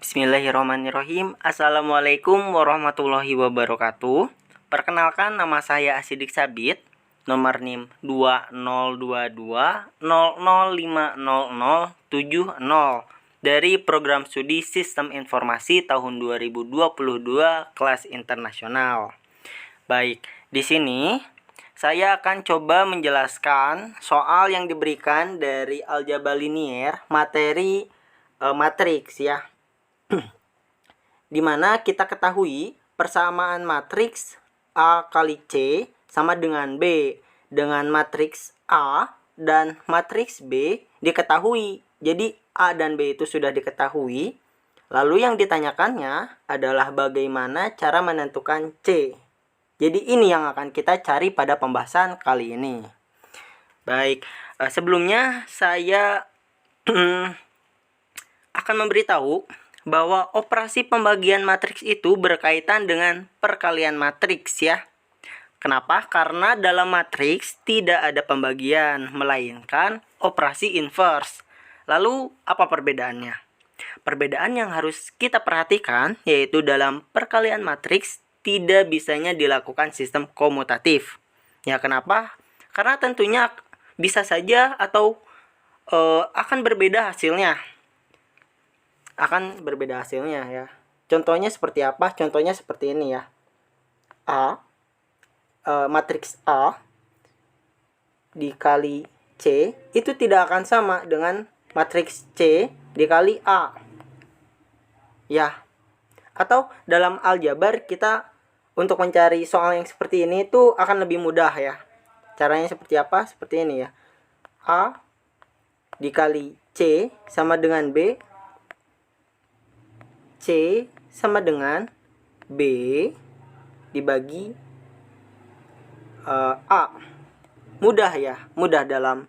Bismillahirrahmanirrahim. Assalamualaikum warahmatullahi wabarakatuh. Perkenalkan, nama saya Asidik Sabit, nomor NIM 2022005070 dari Program Studi Sistem Informasi tahun 2022 kelas internasional. Baik, di sini saya akan coba menjelaskan soal yang diberikan dari aljabar linier materi matriks ya. Dimana kita ketahui persamaan matriks A kali C sama dengan B, dengan matriks A dan matriks B diketahui. Jadi A dan B itu sudah diketahui. Lalu yang ditanyakannya adalah bagaimana cara menentukan C. Jadi ini yang akan kita cari pada pembahasan kali ini. Baik, sebelumnya saya akan memberitahu bahwa operasi pembagian matriks itu berkaitan dengan perkalian matriks ya. Kenapa? Karena dalam matriks tidak ada pembagian, melainkan operasi inverse. Lalu apa perbedaannya? Perbedaan yang harus kita perhatikan yaitu dalam perkalian matriks tidak bisanya dilakukan sistem komutatif. Ya, kenapa? Karena tentunya bisa saja atau akan berbeda hasilnya. Ya. Contohnya seperti apa? Contohnya seperti ini ya. Matriks A dikali C itu tidak akan sama dengan matriks C dikali A. Ya. Atau dalam aljabar kita untuk mencari soal yang seperti ini itu akan lebih mudah ya. Caranya seperti apa? Seperti ini ya. A dikali C sama dengan B. C sama dengan B dibagi A. Mudah ya, mudah dalam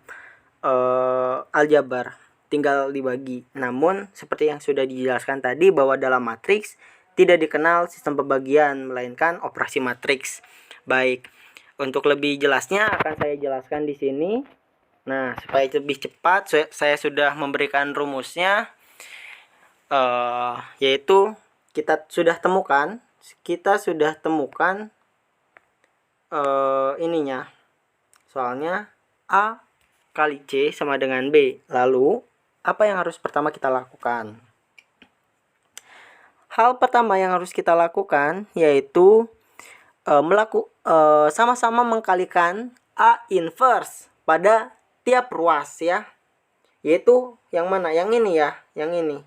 aljabar, tinggal dibagi. Namun seperti yang sudah dijelaskan tadi bahwa dalam matriks tidak dikenal sistem pembagian, melainkan operasi matriks. Baik, untuk lebih jelasnya akan saya jelaskan di sini. Nah, supaya lebih cepat saya sudah memberikan rumusnya. Yaitu kita sudah temukan ininya, soalnya A kali C sama dengan B. Lalu apa yang harus pertama kita lakukan? Hal pertama yang harus kita lakukan yaitu sama-sama mengkalikan A inverse pada tiap ruas ya, yaitu yang mana? Yang ini ya, yang ini,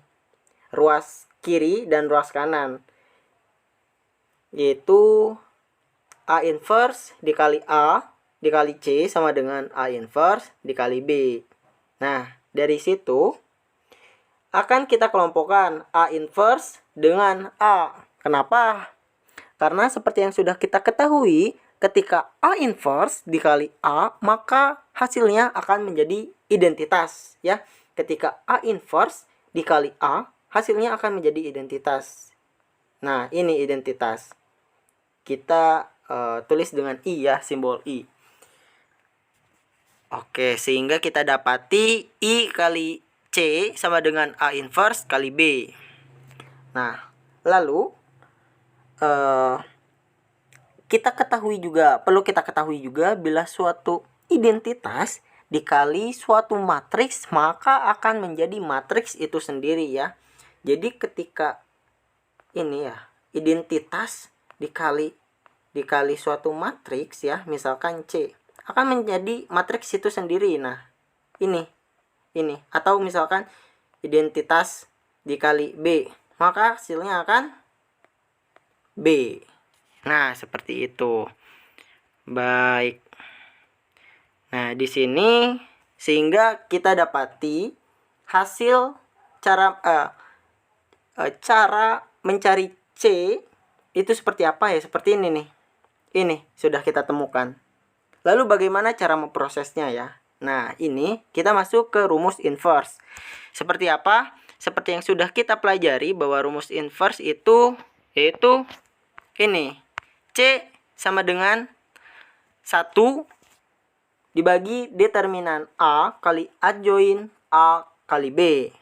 ruas kiri dan ruas kanan, yaitu A inverse dikali A dikali C sama dengan A inverse dikali B. Nah, dari situ akan kita kelompokkan A inverse dengan A. Kenapa? Karena seperti yang sudah kita ketahui, ketika A inverse dikali A, maka hasilnya akan menjadi identitas ya. Ketika A inverse dikali A, hasilnya akan menjadi identitas. Nah, ini identitas. Kita tulis dengan I ya, simbol I. Oke, sehingga kita dapati I kali C sama dengan A inverse kali B. Nah, lalu perlu kita ketahui juga bila suatu identitas dikali suatu matriks maka akan menjadi matriks itu sendiri ya. Jadi ketika ini ya, identitas dikali suatu matriks ya, misalkan C, akan menjadi matriks itu sendiri. Nah, ini atau misalkan identitas dikali B, maka hasilnya akan B. Nah, seperti itu. Baik. Nah, di sini sehingga kita dapati hasil cara mencari C itu seperti apa ya? Seperti ini nih. Ini sudah kita temukan. Lalu bagaimana cara memprosesnya ya? Nah, ini kita masuk ke rumus inverse. Seperti apa? Seperti yang sudah kita pelajari bahwa rumus inverse itu yaitu ini. C sama dengan 1 dibagi determinan A kali adjoin A kali B.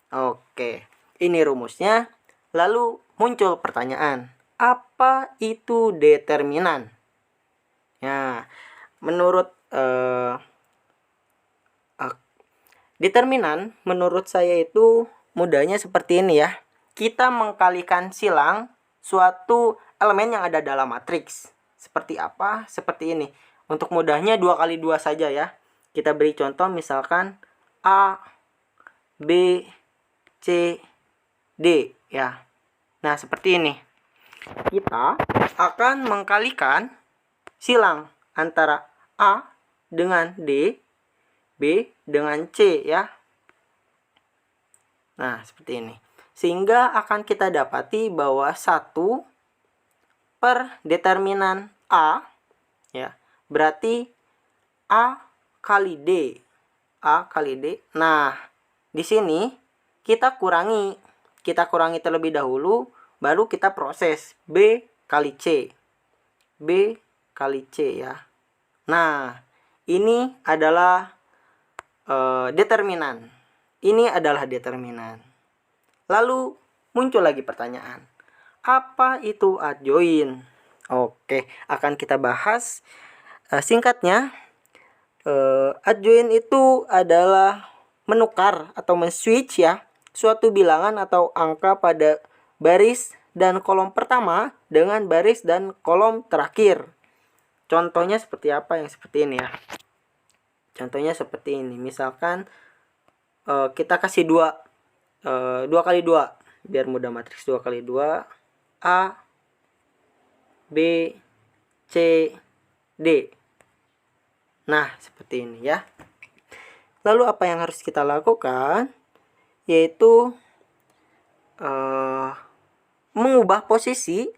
Oke. Ini rumusnya. Lalu muncul pertanyaan, apa itu determinan? Nah, menurut determinan menurut saya itu mudahnya seperti ini ya. Kita mengkalikan silang suatu elemen yang ada dalam matriks. Seperti apa? Seperti ini. Untuk mudahnya 2 kali 2 saja ya. Kita beri contoh misalkan A, B, C, D ya. Nah, seperti ini. Kita akan mengkalikan silang antara A dengan D, B dengan C ya. Nah, seperti ini. Sehingga akan kita dapati bahwa 1 per determinan A ya, berarti A kali D. A kali D. Nah, di sini kita kurangi. Kita kurangi terlebih dahulu, baru kita proses B kali C. B kali C ya. Nah, ini adalah determinan. Ini adalah determinan. Lalu muncul lagi pertanyaan, apa itu adjoin? Oke, akan kita bahas singkatnya. Adjoin itu adalah menukar atau men-switch ya suatu bilangan atau angka pada baris dan kolom pertama dengan baris dan kolom terakhir. Contohnya seperti apa? Yang seperti ini ya. Contohnya seperti ini. Misalkan kita kasih 2 kali 2 biar mudah, matriks 2 kali 2 A, B, C, D. Nah, seperti ini ya. Lalu apa yang harus kita lakukan? Yaitu mengubah posisi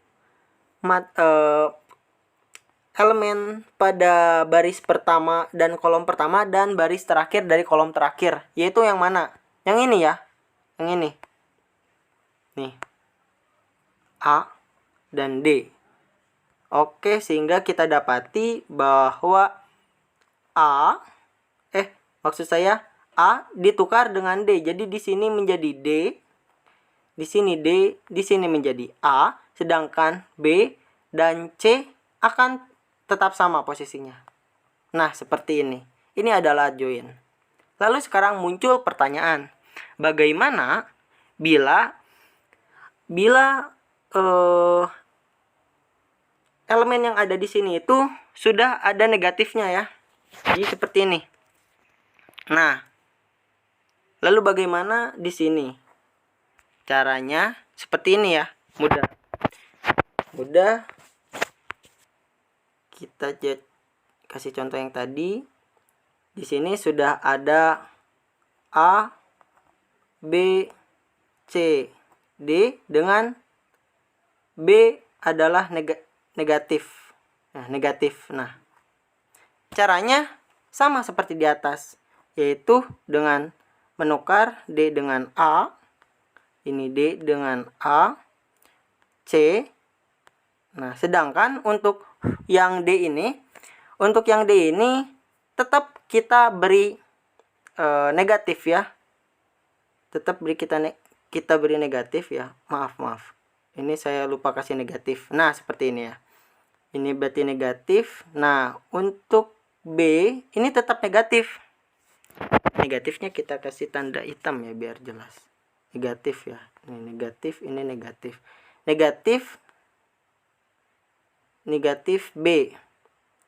elemen pada baris pertama dan kolom pertama dan baris terakhir dari kolom terakhir. Yaitu yang mana? Yang ini ya. Yang ini. Nih. A dan D. Oke, sehingga kita dapati bahwa maksud saya A ditukar dengan D. Jadi di sini menjadi D, di sini D, di sini menjadi A, sedangkan B dan C akan tetap sama posisinya. Nah, seperti ini. Ini adalah adjoin. Lalu sekarang muncul pertanyaan, bagaimana bila elemen yang ada di sini itu sudah ada negatifnya ya. Jadi seperti ini. Nah, lalu bagaimana di sini? Caranya seperti ini ya, mudah. Kita kasih contoh yang tadi. Di sini sudah ada A, B, C, D dengan B adalah negatif. Nah, caranya sama seperti di atas, yaitu dengan menukar D dengan A. Ini D dengan A, C. Nah, sedangkan untuk yang D ini, tetap kita beri negatif ya. Tetap kita beri negatif ya. Maaf. Ini saya lupa kasih negatif. Nah, seperti ini ya. Ini berarti negatif. Nah, untuk B ini tetap negatif. Negatifnya kita kasih tanda hitam ya biar jelas. Negatif ya. Ini negatif, ini negatif. Negatif B.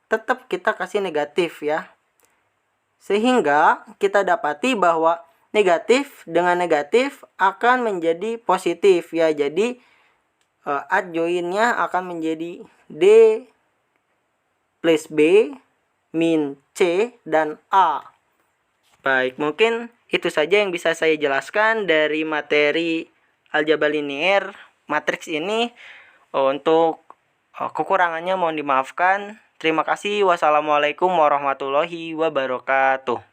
Tetap kita kasih negatif ya. Sehingga kita dapati bahwa negatif dengan negatif akan menjadi positif ya. Jadi adjoinnya akan menjadi D plus B min C dan A. Baik, mungkin itu saja yang bisa saya jelaskan dari materi aljabar linear matriks ini. Untuk kekurangannya mohon dimaafkan. Terima kasih. Wassalamualaikum warahmatullahi wabarakatuh.